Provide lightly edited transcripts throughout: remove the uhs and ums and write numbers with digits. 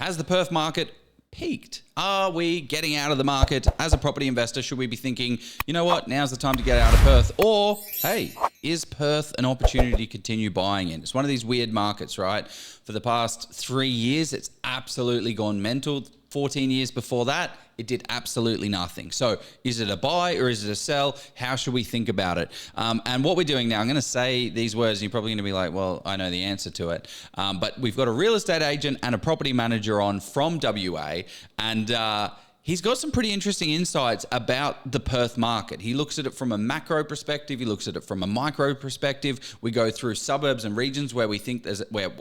Has the Perth market peaked? Are we getting out of the market? As a property investor, should we be thinking, you know what, now's the time to get out of Perth? Or, hey, is Perth an opportunity to continue buying in? It's one of these weird markets, right? For the past 3 years, it's absolutely gone mental. 14 years before that, it did absolutely nothing. So is it a buy or is it a sell? How should we think about it? And what we're doing now, I'm going to say these words and you're probably going to be like, well, I know the answer to it. But we've got a real estate agent and a property manager on from WA, and he's got some pretty interesting insights about the Perth market. He looks at it from a macro perspective. He looks at it from a micro perspective. We go through suburbs and regions where we think there's where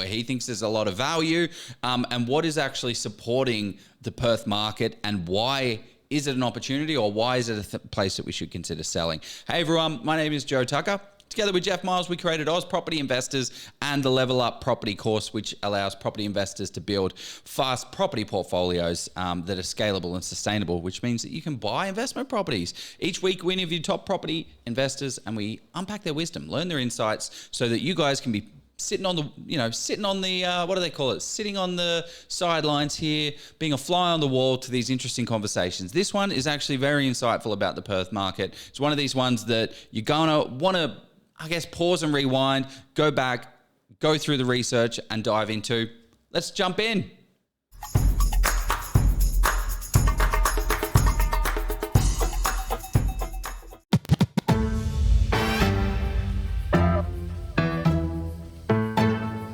he thinks there's a lot of value, and what is actually supporting the Perth market, and why is it an opportunity, or why is it a place that we should consider selling? Hey everyone, my name is Joe Tucker. Together with Jeff Miles, we created Oz Property Investors and the Level Up Property course, which allows property investors to build fast property portfolios that are scalable and sustainable, which means that you can buy investment properties. Each week, we interview top property investors and we unpack their wisdom, learn their insights, so that you guys can be sitting on the what do they call it? Sitting on the sidelines here, being a fly on the wall to these interesting conversations. This one is actually very insightful about the Perth market. It's one of these ones that you're gonna want to, I guess, pause and rewind, go back, go through the research and dive into. Let's jump in.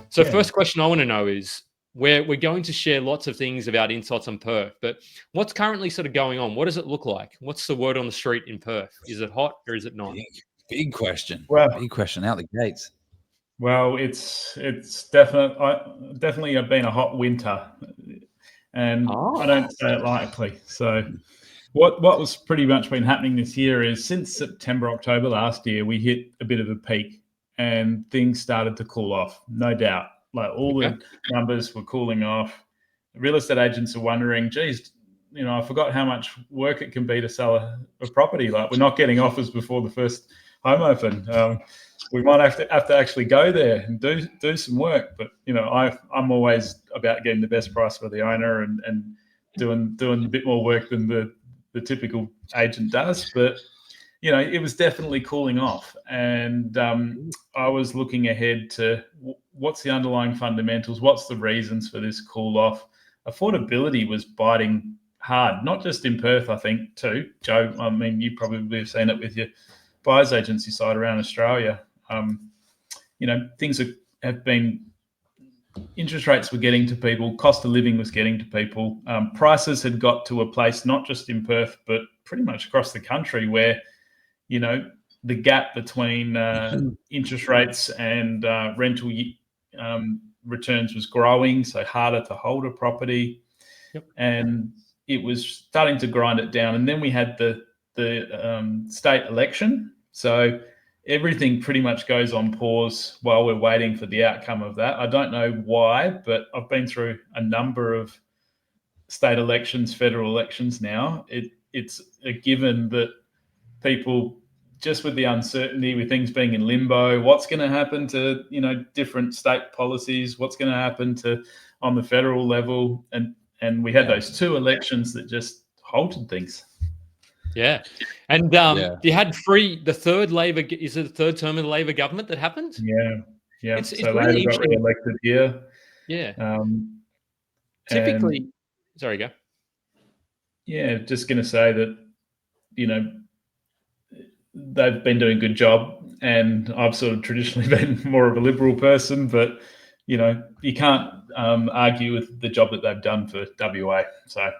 So first question I want to know is, we're going to share lots of things about insights on Perth, but what's currently sort of going on? What does it look like? What's the word on the street in Perth? Is it hot or is it not? Big question. Well, big question out the gates. Well, it's definitely been a hot winter, and I don't say it lightly. So what was pretty much been happening this year is, since September, October last year, we hit a bit of a peak and things started to cool off, no doubt. Like, all the numbers were cooling off. Real estate agents are wondering, geez, I forgot how much work it can be to sell a property. Like, we're not getting offers before the first home open. We might have to actually go there and do some work. But I'm always about getting the best price for the owner and doing a bit more work than the typical agent does. But it was definitely cooling off, and I was looking ahead to what's the underlying fundamentals, what's the reasons for this cool off. Affordability was biting hard, not just in Perth, I think, too, Joe. I mean, you probably have seen it with your buyers agency side around Australia. Things have been, interest rates were getting to people, cost of living was getting to people. Prices had got to a place, not just in Perth, but pretty much across the country, where the gap between interest rates and rental returns was growing, so harder to hold a property. And it was starting to grind it down. And then we had the state election, so everything pretty much goes on pause while we're waiting for the outcome of that. I don't know why, but I've been through a number of state elections, federal elections now. It's a given that people, just with the uncertainty, with things being in limbo, what's going to happen to different state policies, what's going to happen to on the federal level, and we had those two elections that just halted things. Yeah, and you had the third Labor. Is it the third term of the Labor government that happened? Yeah. It's so really Labor got re-elected here. Yeah. Typically, sorry, go. Yeah, just going to say that they've been doing a good job, and I've sort of traditionally been more of a Liberal person, but you can't argue with the job that they've done for WA. So it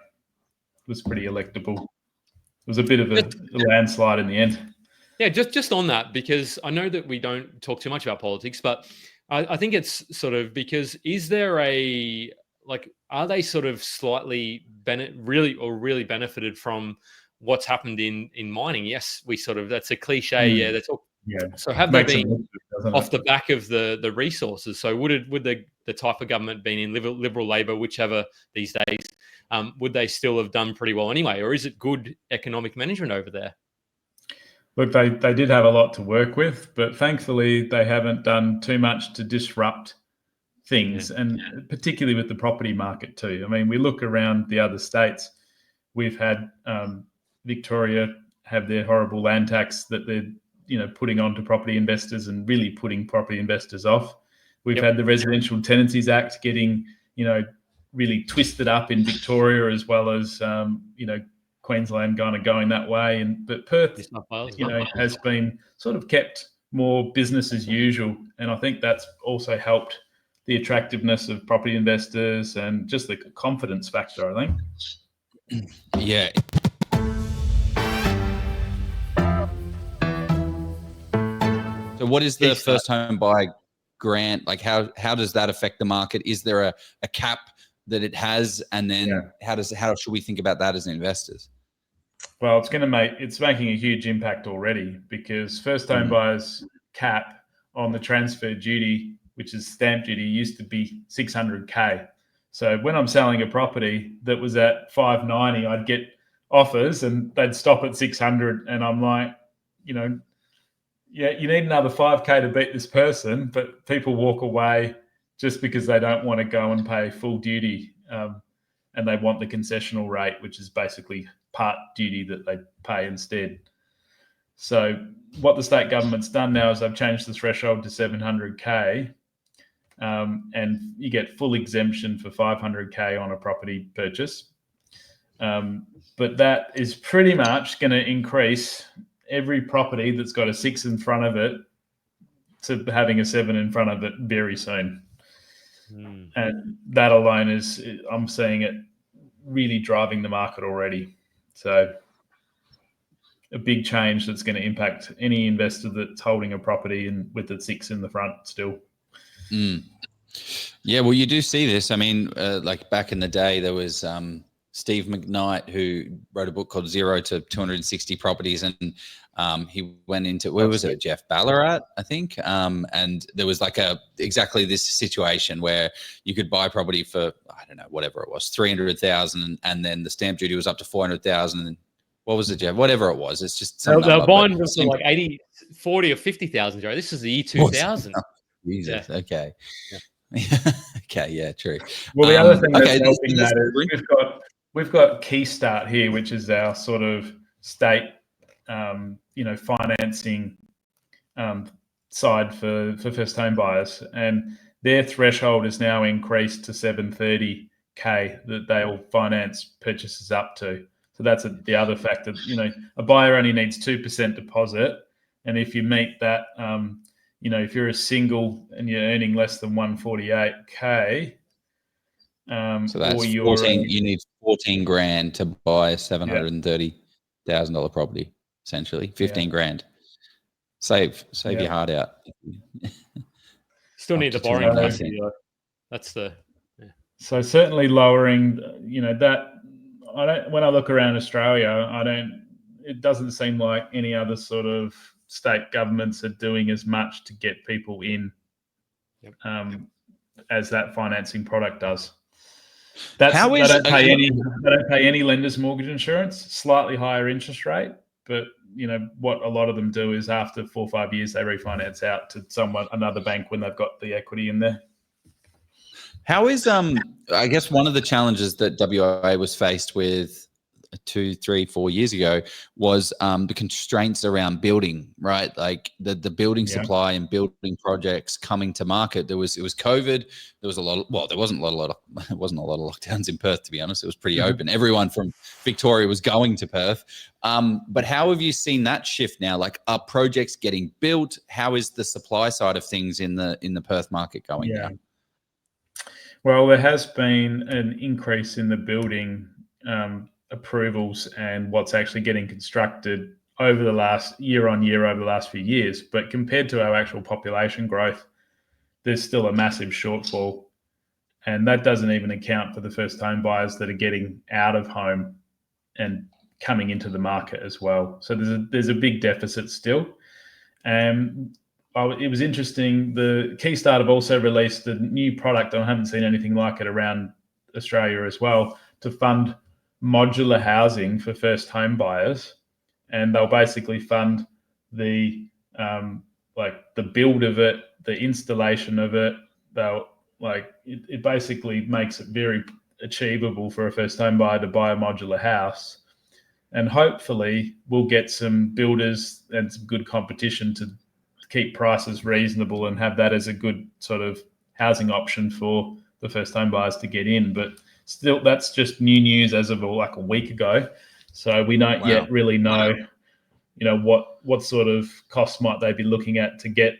was pretty electable. It was a bit of a landslide in the end. Yeah, just on that, because I know that we don't talk too much about politics, but I think it's sort of because, is there are they sort of slightly really benefited from what's happened in mining? Yes, we sort of, that's a cliche. Yeah, that's all. Yeah. So have they been off the back of the resources? So would the type of government been in Liberal, Labor, whichever these days, would they still have done pretty well anyway? Or is it good economic management over there? Look, they did have a lot to work with, but thankfully they haven't done too much to disrupt things, and particularly with the property market too. I mean, we look around the other states. We've had Victoria have their horrible land tax that they're putting onto property investors and really putting property investors off. We've had the Residential Tenancies Act getting really twisted up in Victoria, as well as Queensland kind of going that way, but Perth has been sort of kept more business as usual, and I think that's also helped the attractiveness of property investors and just the confidence factor, I think. Yeah. So what is the first home buyer grant? Like how does that affect the market? Is there a cap that it has? And then how should we think about that as investors? Well, it's making a huge impact already, because first home buyers cap on the transfer duty, which is stamp duty, used to be 600K. So when I'm selling a property that was at 590, I'd get offers and they'd stop at 600, and I'm like, you need another 5K to beat this person, but people walk away just because they don't want to go and pay full duty, and they want the concessional rate, which is basically part duty that they pay instead. So what the state government's done now is they've changed the threshold to 700K, and you get full exemption for 500K on a property purchase. But that is pretty much going to increase every property that's got a 6 in front of it to having a 7 in front of it very soon. And that alone I'm seeing it really driving the market already. So a big change that's going to impact any investor that's holding a property and with the 6 in the front still. Yeah, well, you do see this. I mean, like back in the day, there was Steve McKnight, who wrote a book called 0 to 260 Properties, and he went into, where was it, Jeff Ballarat, I think, and there was like exactly this situation where you could buy property for, I don't know, whatever it was, 300,000, and then the stamp duty was up to 400,000, and what was it, Jeff? Whatever it was, it's just some they're buying for like 80, 40 or 50,000, Joe. This is the year 2000. Jesus, okay. Okay, yeah, true. Well, the other thing that's helping that is we've got Key Start here, which is our sort of state, financing side for first home buyers, and their threshold is now increased to 730K that they'll finance purchases up to. So that's the other factor. A buyer only needs 2% deposit, and if you meet that, if you're a single and you're earning less than 148K, so that's 14. You need 14 grand to buy a $730,000 property. Essentially, 15 grand. Save your heart out. Still need the borrowing capacity. That's the. Yeah. So certainly lowering, that. When I look around Australia, it doesn't seem like any other sort of state governments are doing as much to get people in, as that financing product does. They don't pay any lender's mortgage insurance, slightly higher interest rate, but what a lot of them do is after 4 or 5 years they refinance out to another bank when they've got the equity in there. How is I guess one of the challenges that WA was faced with 2, 3, 4 years ago was the constraints around building, right? Like the building supply and building projects coming to market. It was COVID. There was a lot of, there wasn't a lot of lockdowns in Perth, to be honest. It was pretty open. Everyone from Victoria was going to Perth. But how have you seen that shift now? Like, are projects getting built? How is the supply side of things in the Perth market going now? Well, there has been an increase in the building approvals and what's actually getting constructed over the last year on year over the last few years. But compared to our actual population growth, there's still a massive shortfall. And that doesn't even account for the first home buyers that are getting out of home and coming into the market as well. So there's a big deficit still. It was interesting. The Keystart have also released a new product, and I haven't seen anything like it around Australia as well, to fund modular housing for first home buyers. And they'll basically fund the build of it, the installation of it. They'll Like it basically makes it very achievable for a first home buyer to buy a modular house. And hopefully we'll get some builders and some good competition to keep prices reasonable and have that as a good sort of housing option for the first home buyers to get in. But still, that's just new news as of like a week ago. So we don't yet really know, what sort of costs might they be looking at to get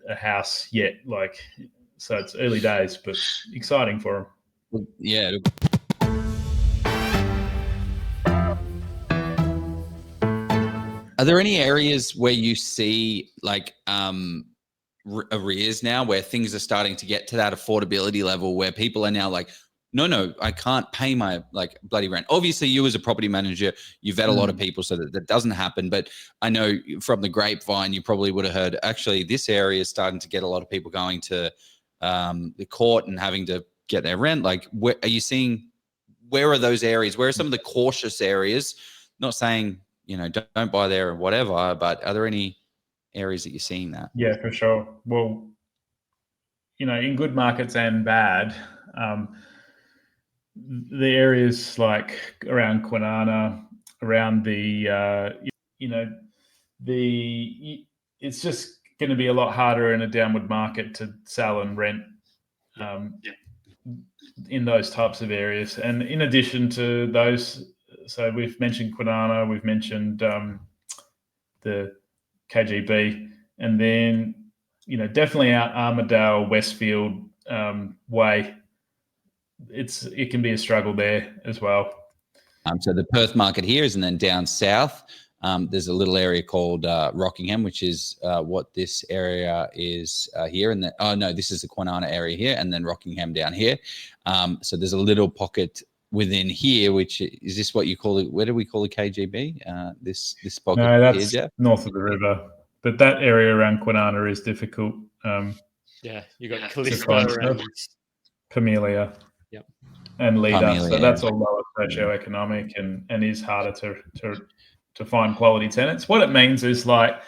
a house yet. Like, so it's early days, but exciting for them. Yeah. Are there any areas where you see like arrears now, where things are starting to get to that affordability level where people are now like, no, I can't pay my like bloody rent? Obviously, you as a property manager, you vet a lot of people so that doesn't happen. But I know from the grapevine, you probably would have heard, actually, this area is starting to get a lot of people going to the court and having to get their rent. Like, where are you seeing, where are those areas? Where are some of the cautious areas? Not saying, don't buy there or whatever, but are there any areas that you're seeing that? Yeah, for sure. Well, in good markets and bad, the areas like around Kwinana, around it's just going to be a lot harder in a downward market to sell and rent in those types of areas. And in addition to those, so we've mentioned Kwinana, we've mentioned the KGB, and then definitely out Armidale, Westfield way. It can be a struggle there as well. So the Perth market here is, and then down south, there's a little area called Rockingham, which is what this area is here. And this is the Kwinana area here, and then Rockingham down here. So there's a little pocket within here, which is this what you call it? Where do we call it, KGB? This pocket. No, that's here, north of the river, but that area around Kwinana is difficult. You got Callisto and Camillo. Yep. And Leader. So that's all lower socioeconomic and is harder to find quality tenants. What it means is like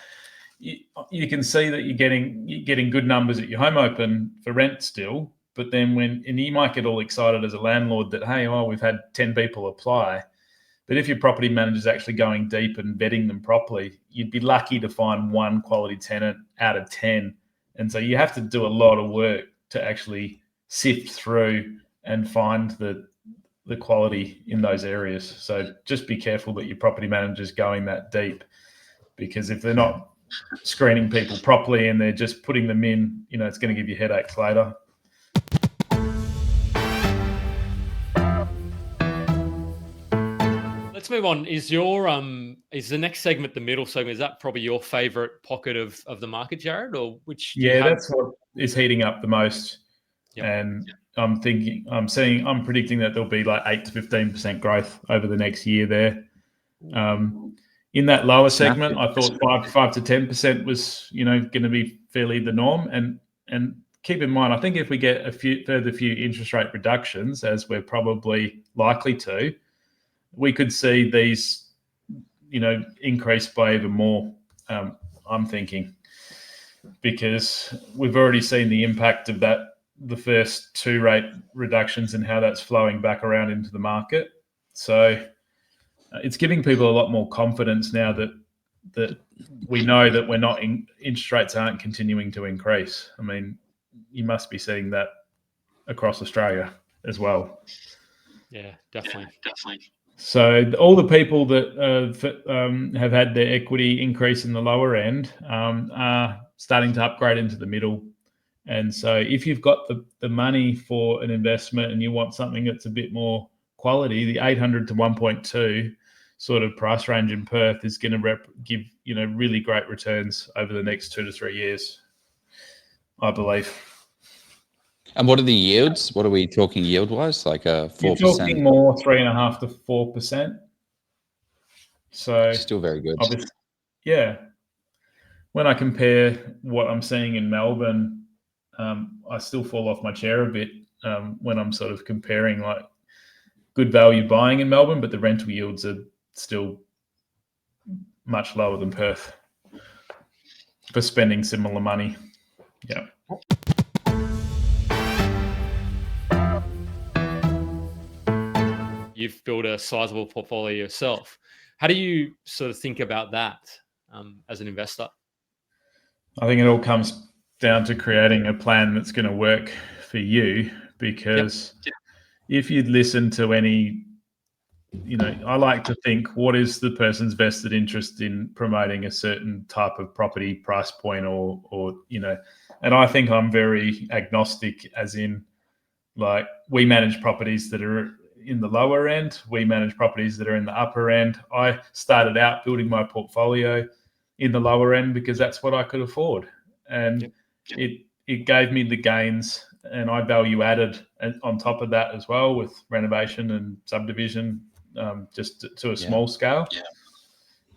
you can see that you're getting good numbers at your home open for rent still, but then and you might get all excited as a landlord that, hey, we've had 10 people apply. But if your property manager is actually going deep and vetting them properly, you'd be lucky to find one quality tenant out of 10. And so you have to do a lot of work to actually sift through and find the quality in those areas. So just be careful that your property manager is going that deep, because if they're not screening people properly and they're just putting them in, it's going to give you headaches later. Let's move on. Is the next segment, the middle segment, is that probably your favorite pocket of the market, Jarrad, or which? That's what is heating up the most. Yep. And I'm predicting that there'll be like 8 to 15% growth over the next year there. In that lower segment, I thought 5 to 10% was, going to be fairly the norm. And keep in mind, I think if we get a few interest rate reductions, as we're probably likely to, we could see these, increase by even more. I'm thinking, because we've already seen the impact of that, the first 2 rate reductions, and how that's flowing back around into the market. So it's giving people a lot more confidence now that we know that we're not interest rates aren't continuing to increase. I mean, you must be seeing that across Australia as well. Yeah, definitely. So all the people that have had their equity increase in the lower end are starting to upgrade into the middle. And so if you've got the money for an investment and you want something that's a bit more quality, the 800 to 1.2 sort of price range in Perth is going to give really great returns over the next 2 to 3 years, I believe. And what are the yields? What are we talking yield-wise? Like 4%? You're talking more 3.5% to 4%. So still very good. Yeah. When I compare what I'm seeing in Melbourne, I still fall off my chair a bit when I'm sort of comparing like good value buying in Melbourne, but the rental yields are still much lower than Perth for spending similar money. Yeah. you've built a sizable portfolio yourself. How do you sort of think about that as an investor? I think it all comes down to creating a plan that's going to work for you, because if you'd listen to any, I like to think, what is the person's vested interest in promoting a certain type of property price point or and I think I'm very agnostic, as in, like, we manage properties that are in the lower end. We manage properties that are in the upper end. I started out building my portfolio in the lower end because that's what I could afford. And it gave me the gains, and I value added on top of that as well with renovation and subdivision, just to a small scale. Yeah.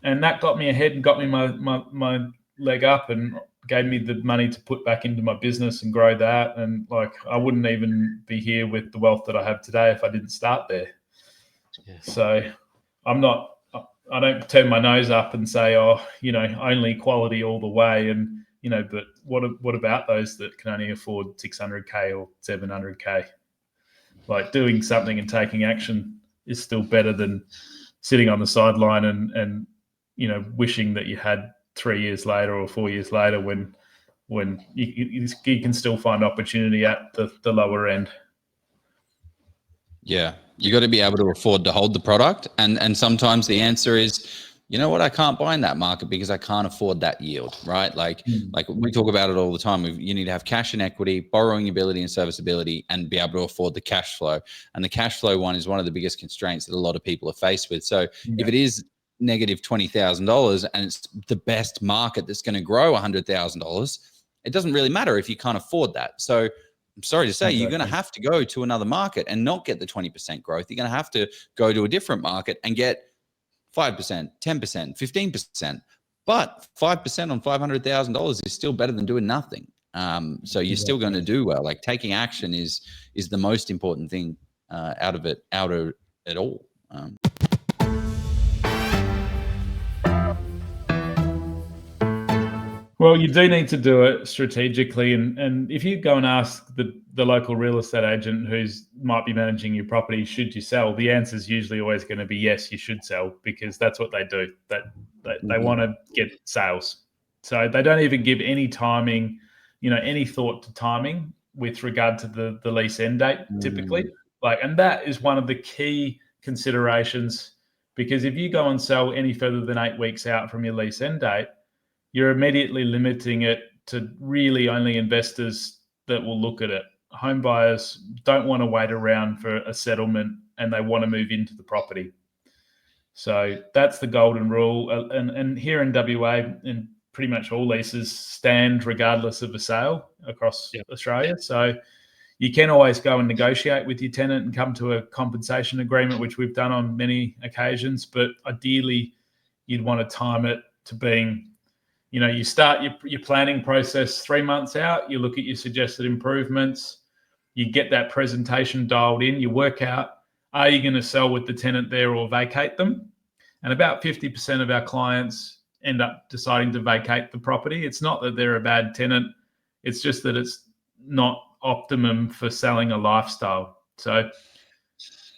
And that got me ahead and got me my leg up and gave me the money to put back into my business and grow that. And like, I wouldn't even be here with the wealth that I have today if I didn't start there. Yeah. So I don't turn my nose up and say, only quality all the way. And, but what about those that can only afford 600K or 700K? Like, doing something and taking action is still better than sitting on the sideline and wishing that you had 3 years later or 4 years later when you can still find opportunity at the lower end. Yeah, you got to be able to afford to hold the product. And sometimes the answer is, you know what, I can't buy in that market because I can't afford that yield, right? Like we talk about it all the time. You need to have cash and equity, borrowing ability and serviceability, and be able to afford the cash flow. And the cash flow one is one of the biggest constraints that a lot of people are faced with. So if it is negative $20,000 and it's the best market that's going to grow $100,000, it doesn't really matter if you can't afford that. So I'm sorry to say, you're going to have to go to another market and not get the 20% growth. You're going to have to go to a different market and get 5%, 10%, 15%. But 5% on $500,000 is still better than doing nothing. So you're still going to do well. Like, taking action is the most important thing out of it all. Well, you do need to do it strategically. And if you go and ask the local real estate agent who's might be managing your property, should you sell? The answer is usually always going to be yes, you should sell, because that's what they do. They want to get sales. So they don't even give any timing, any thought to timing with regard to the lease end date, typically. And that is one of the key considerations, because if you go and sell any further than 8 weeks out from your lease end date, you're immediately limiting it to really only investors that will look at it. Home buyers don't want to wait around for a settlement, and they want to move into the property. So that's the golden rule. And here in WA, in pretty much all leases stand regardless of a sale across Australia. So you can always go and negotiate with your tenant and come to a compensation agreement, which we've done on many occasions. But ideally, you'd want to time it to being, you start your planning process 3 months out. You look at your suggested improvements. You get that presentation dialed in. You work out, are you going to sell with the tenant there or vacate them? And about 50% of our clients end up deciding to vacate the property. It's not that they're a bad tenant. It's just that it's not optimum for selling a lifestyle. So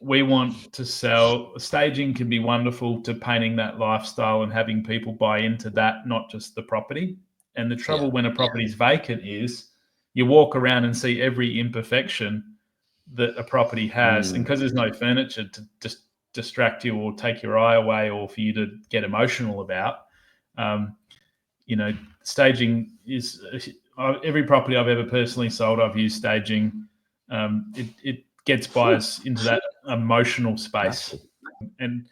we want to sell. Staging can be wonderful to painting that lifestyle and having people buy into that, not just the property. And the trouble when a property is vacant is you walk around and see every imperfection that a property has. And because there's no furniture to just distract you or take your eye away or for you to get emotional about, staging is every property I've ever personally sold, I've used staging. It gets buyers into that emotional space. And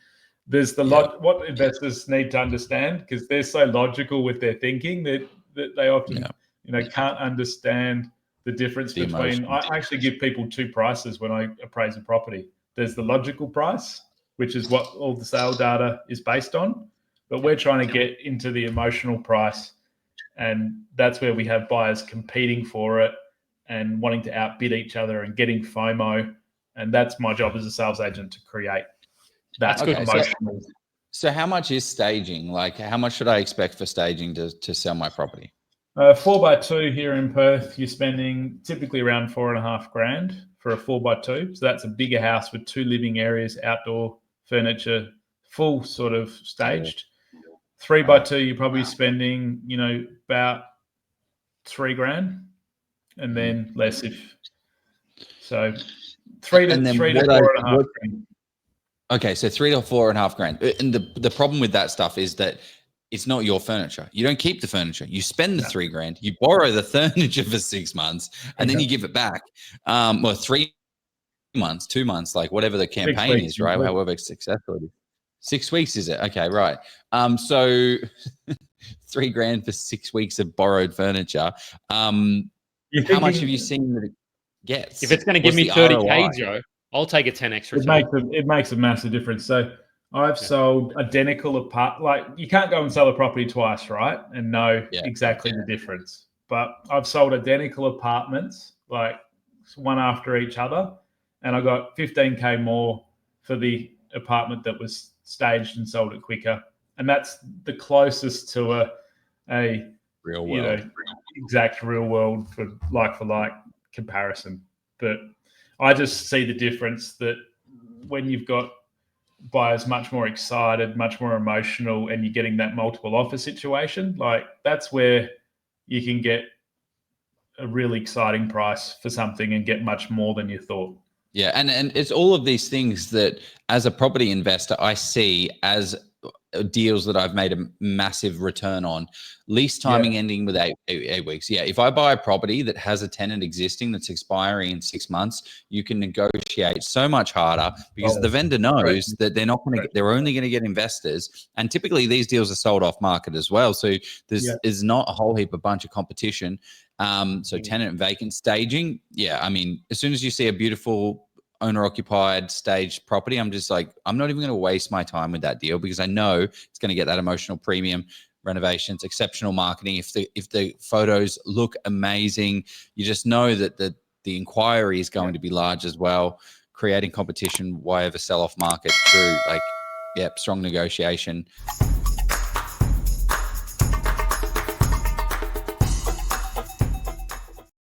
there's what investors need to understand, because they're so logical with their thinking that they often can't understand the difference between. I actually give people 2 prices when I appraise a property. There's the logical price, which is what all the sale data is based on, but we're trying to get into the emotional price, and that's where we have buyers competing for it and wanting to outbid each other and getting FOMO. And that's my job as a sales agent, to create that emotional. So how much is staging? Like, how much should I expect for staging to sell my property? 4x2 here in Perth, you're spending typically around $4,500 for a 4x2. So that's a bigger house with 2 living areas, outdoor furniture, full sort of staged. 3x2, you're probably spending, you know, about $3,000, and then less if so. 3 to 4.5 grand. Okay, so 3 to 4.5 grand. And the problem with that stuff is that it's not your furniture. You don't keep the furniture. You spend the $3,000. You borrow the furniture for 6 months, and then you give it back. Well, 3 months, 2 months, like whatever the campaign is, right? However successful it is. 6 weeks, is it? Okay, right. So $3,000 for 6 weeks of borrowed furniture. How much have you seen that it gets? If it's going to give me 30K, Joe, I'll take a 10x return. It makes a massive difference. So I've sold identical like you can't go and sell a property twice, right? And know exactly the difference. But I've sold identical apartments, like one after each other, and I got 15K more for the apartment that was staged and sold it quicker. And that's the closest to a real world, you know, exact real world for like comparison. But I just see the difference that when you've got buyers much more excited, much more emotional, and you're getting that multiple offer situation, like that's where you can get a really exciting price for something and get much more than you thought. Yeah, and it's all of these things that as a property investor, I see as deals that I've made a massive return on. Lease timing ending with eight weeks. Yeah, if I buy a property that has a tenant existing that's expiring in 6 months, you can negotiate so much harder because the vendor knows that they're not going to they're only going to get investors. And typically these deals are sold off market as well. So there's not a whole heap of bunch of competition. So tenant and vacant staging. Yeah, I mean, as soon as you see a beautiful owner-occupied staged property, I'm just like, I'm not even going to waste my time with that deal because I know it's going to get that emotional premium, renovations, exceptional marketing. If the photos look amazing, you just know that the inquiry is going to be large as well. Creating competition, why ever sell off market through strong negotiation.